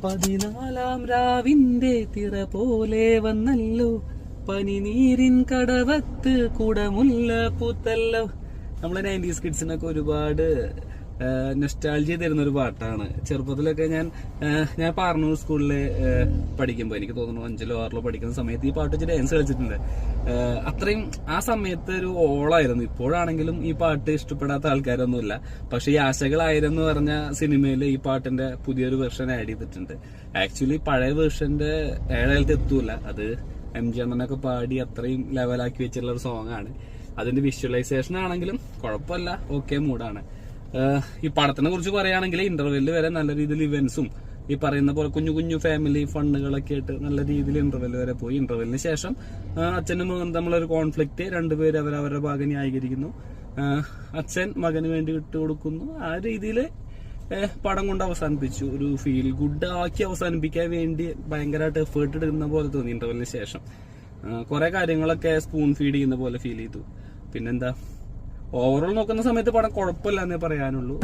14-ാം രാവിന്റെ തിറ പോലെ വന്നല്ലോ, പനിനീരിൻ കടവത്ത് കുടമുല്ല പൂത്തല്ലോ. നമ്മളെ 90s കിഡ്സിനൊക്കെ ഒരുപാട് നൊസ്റ്റാൾജിയ തരുന്ന ഒരു പാട്ടാണ്. ചെറുപ്പത്തിലൊക്കെ ഞാൻ പാർണൂർ സ്കൂളിൽ പഠിക്കുമ്പോൾ, എനിക്ക് തോന്നുന്നു 5-ലോ 6-ലോ പഠിക്കുന്ന സമയത്ത് ഈ പാട്ട് വെച്ച് ഡാൻസ് കളിച്ചിട്ടുണ്ട്. അത്രയും ആ സമയത്ത് ഒരു ഓളായിരുന്നു. ഇപ്പോഴാണെങ്കിലും ഈ പാട്ട് ഇഷ്ടപ്പെടാത്ത ആൾക്കാരൊന്നുമില്ല. പക്ഷെ ഈ ആശകളായിരം എന്ന് പറഞ്ഞ സിനിമയിൽ ഈ പാട്ടിന്റെ പുതിയൊരു വെർഷൻ ആഡ് ചെയ്തിട്ടുണ്ട്. ആക്ച്വലി പഴയ വെർഷന്റെ ഏഴാലത്ത് എത്തൂല. അത് MG അണ്ണനൊക്കെ പാടി അത്രയും ലെവലാക്കി വെച്ചിട്ടുള്ള ഒരു സോങ് ആണ്. അതിന്റെ വിഷ്വലൈസേഷൻ ആണെങ്കിലും കുഴപ്പമില്ല, ഓക്കെ മൂഡാണ്. ഈ പടത്തിനെ കുറിച്ച് പറയുകയാണെങ്കിൽ ഇന്റർവെല്ലിൽ വരെ നല്ല രീതിയിൽ ഇവന്റ്സും ഈ പറയുന്ന പോലെ കുഞ്ഞു കുഞ്ഞു ഫാമിലി ഫണ്ണുകളൊക്കെ ആയിട്ട് നല്ല രീതിയിൽ ഇന്റർവെൽ വരെ പോയി. ഇന്റർവെല്ലിന് ശേഷം അച്ഛനും മകനും തമ്മിലൊരു കോൺഫ്ലിക്റ്റ്, രണ്ടുപേരും അവരവരുടെ ഭാഗം ന്യായീകരിക്കുന്നു, അച്ഛൻ മകന് വേണ്ടി വിട്ടുകൊടുക്കുന്നു. ആ രീതിയിൽ പടം കൊണ്ട് അവസാനിപ്പിച്ചു. ഒരു ഫീൽ ഗുഡ് ആക്കി അവസാനിപ്പിക്കാൻ വേണ്ടി ഭയങ്കരമായിട്ട് എഫേർട്ട് എടുക്കുന്ന പോലെ തോന്നി ഇന്റർവെല്ലിന് ശേഷം. കുറെ കാര്യങ്ങളൊക്കെ സ്പൂൺ ഫീഡ് ചെയ്യുന്ന പോലെ ഫീൽ ചെയ്തു. പിന്നെന്താ, ഓവറോൾ നോക്കുന്ന സമയത്ത് പടം കുഴപ്പമില്ല എന്നേ പറയാനുള്ളൂ.